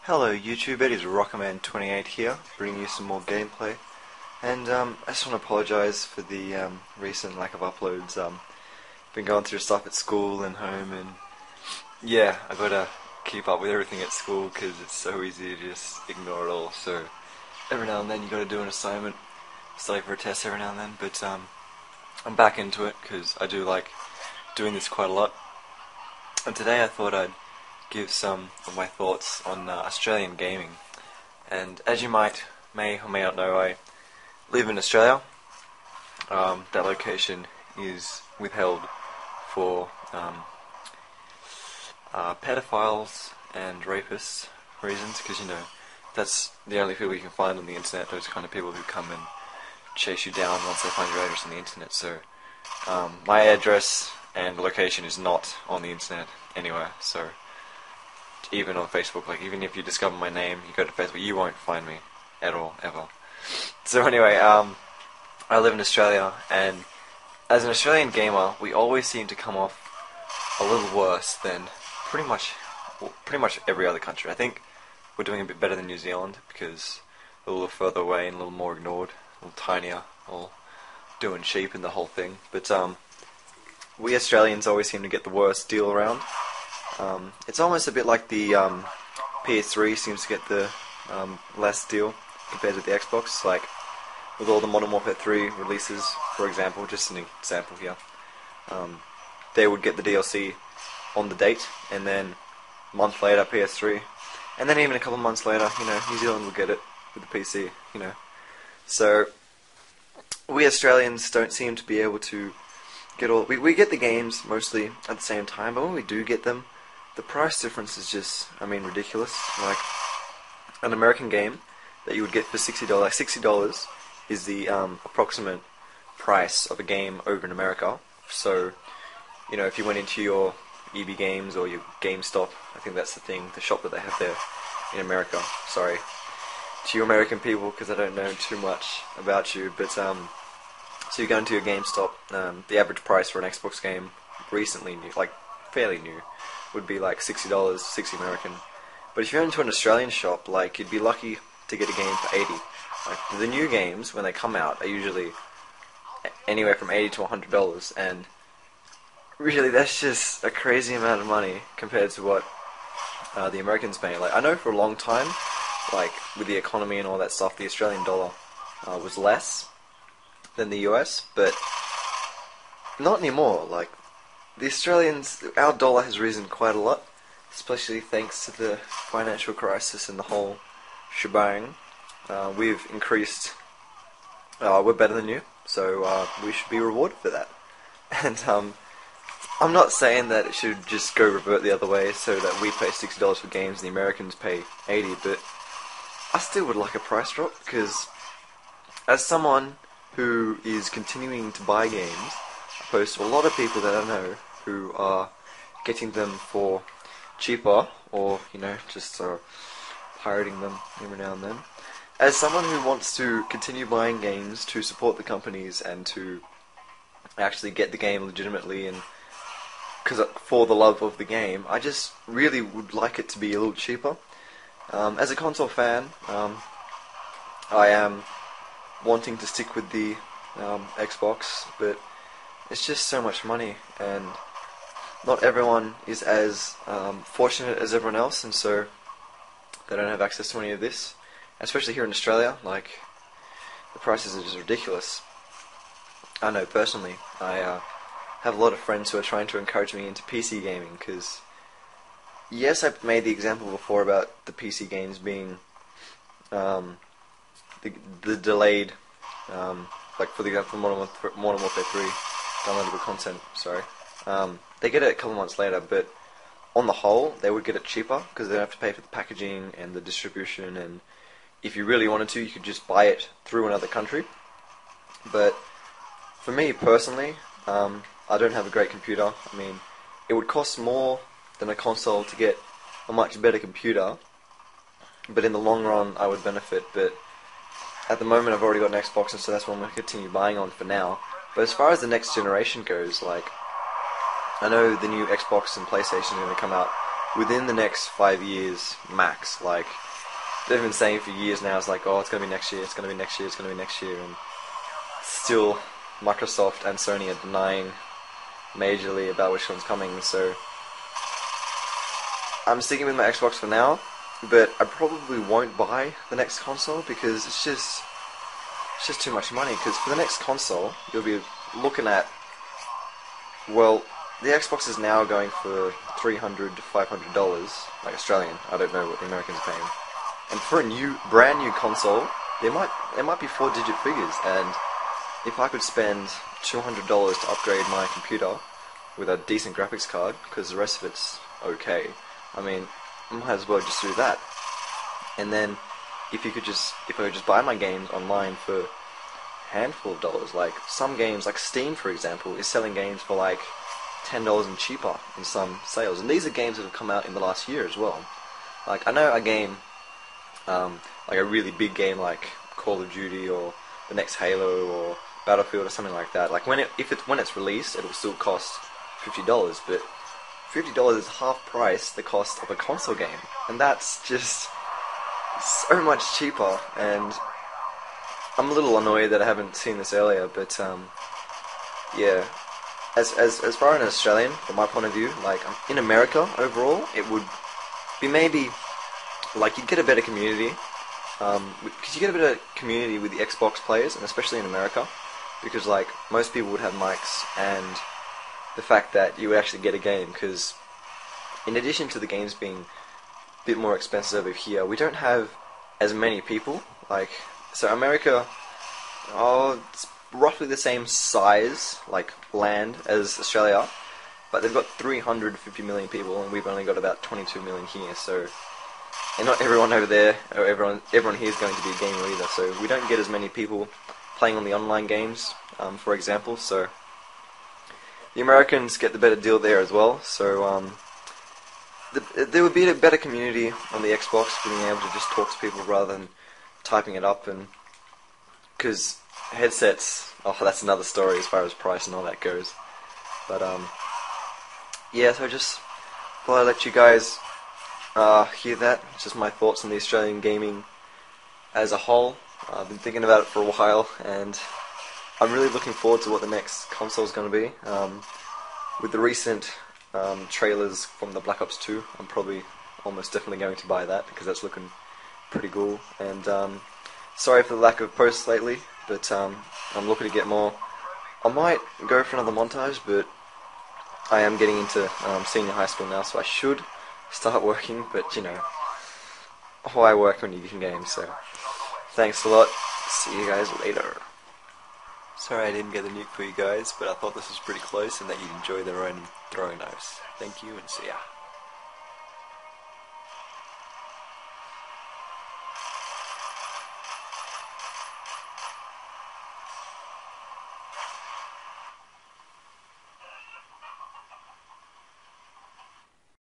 Hello YouTube, it is Rockerman28 here, bringing you some more gameplay. And I just want to apologise for the recent lack of uploads. Been going through stuff at school and home, and yeah, I gotta keep up with everything at school because it's so easy to just ignore it all. So every now and then you gotta do an assignment, study for a test every now and then. But I'm back into it because I do like doing this quite a lot. And today I thought I'd give some of my thoughts on Australian gaming. And as you may or may not know, I live in Australia. That location is withheld for pedophiles and rapists reasons, because that's the only people you can find on the internet, those kind of people who come and chase you down once they find your address on the internet. So my address and location is not on the internet anywhere, so even on Facebook, like even if you discover my name, you go to Facebook, you won't find me at all, ever. So anyway, I live in Australia, and as an Australian gamer, we always seem to come off a little worse than pretty much every other country. I think we're doing a bit better than New Zealand because we're a little further away and a little more ignored, a little tinier, all doing sheep and the whole thing. But we Australians always seem to get the worst deal around. It's almost a bit like the PS3 seems to get the less deal compared to the Xbox. Like with all the Modern Warfare 3 releases, for example, just an example here, they would get the DLC on the date, and then a month later PS3, and then even a couple of months later, New Zealand would get it with the PC, So we Australians don't seem to be able to get all. We get the games mostly at the same time, but when we do get them, the price difference is just, ridiculous. Like an American game that you would get for $60, $60 is the approximate price of a game over in America. So, if you went into your EB Games or your GameStop, I think that's the thing, the shop that they have there in America. Sorry to you American people, because I don't know too much about you, but so you go into your GameStop, the average price for an Xbox game recently new, like fairly new, would be like $60, 60 American. But if you're into an Australian shop, like, you'd be lucky to get a game for 80. Like, the new games, when they come out, are usually anywhere from $80 to $100, and really that's just a crazy amount of money compared to what the Americans pay. Like, I know for a long time, like, with the economy and all that stuff, the Australian dollar was less than the US, but not anymore. Like, the Australians, our dollar has risen quite a lot, especially thanks to the financial crisis and the whole shebang. We've increased, we're better than you, so we should be rewarded for that. And I'm not saying that it should just go revert the other way, so that we pay $60 for games and the Americans pay 80, but I still would like a price drop, because as someone who is continuing to buy games, opposed to a lot of people that I know who are getting them for cheaper, or just pirating them every now and then. As someone who wants to continue buying games to support the companies and to actually get the game legitimately and for the love of the game, I just really would like it to be a little cheaper. As a console fan, I am wanting to stick with the Xbox, but it's just so much money, and not everyone is as fortunate as everyone else, and so they don't have access to any of this. Especially here in Australia, like, the prices are just ridiculous. I know personally, I have a lot of friends who are trying to encourage me into PC gaming, because yes, I've made the example before about the PC games being the delayed, like for the example, Modern Warfare 3 downloadable content, sorry. They get it a couple months later, but on the whole, they would get it cheaper because they don't have to pay for the packaging and the distribution, and if you really wanted to, you could just buy it through another country. But for me personally, I don't have a great computer. It would cost more than a console to get a much better computer, but in the long run, I would benefit. But at the moment, I've already got an Xbox, and so that's what I'm going to continue buying on for now. But as far as the next generation goes, like, I know the new Xbox and PlayStation are going to come out within the next 5 years max. Like they've been saying for years now, it's like, oh, it's gonna be next year, it's gonna be next year, it's gonna be next year, and still Microsoft and Sony are denying majorly about which one's coming. So I'm sticking with my Xbox for now, but I probably won't buy the next console because it's just too much money. Because for the next console, you'll be looking at, well, the Xbox is now going for $300 to $500, like Australian. I don't know what the Americans are paying. And for a brand new console, there might be 4-digit figures. And if I could spend $200 to upgrade my computer with a decent graphics card, because the rest of it's okay, I mean, I might as well just do that. And then if I could just buy my games online for a handful of dollars, like some games, like Steam for example, is selling games for like $10 and cheaper in some sales, and these are games that have come out in the last year as well. Like I know a game, like a really big game like Call of Duty or the next Halo or Battlefield or something like that. Like when it's released, it will still cost $50, but $50 is half price the cost of a console game, and that's just so much cheaper. And I'm a little annoyed that I haven't seen this earlier, but yeah. As far as an Australian, from my point of view, like in America overall, it would be maybe like you'd get a better community, because you get a better community with the Xbox players, and especially in America, because like most people would have mics, and the fact that you would actually get a game, because in addition to the games being a bit more expensive over here, we don't have as many people. Like, so America, it's roughly the same size, like land, as Australia, but they've got 350 million people, and we've only got about 22 million here. So, and not everyone over there, or everyone here is going to be a gamer either. So we don't get as many people playing on the online games, for example. So the Americans get the better deal there as well. So there would be a better community on the Xbox, being able to just talk to people rather than typing it up, and because headsets, oh, that's another story as far as price and all that goes. But yeah, so I just thought I'd let you guys hear that. It's just my thoughts on the Australian gaming as a whole. I've been thinking about it for a while, and I'm really looking forward to what the next console is going to be. With the recent trailers from the Black Ops 2, I'm probably almost definitely going to buy that, because that's looking pretty cool. And sorry for the lack of posts lately, but I'm looking to get more. I might go for another montage, but I am getting into senior high school now, so I should start working, but you know, why work when you can game? So thanks a lot, see you guys later. Sorry I didn't get the nuke for you guys, but I thought this was pretty close and that you'd enjoy the own throwing knives. Thank you, and see ya.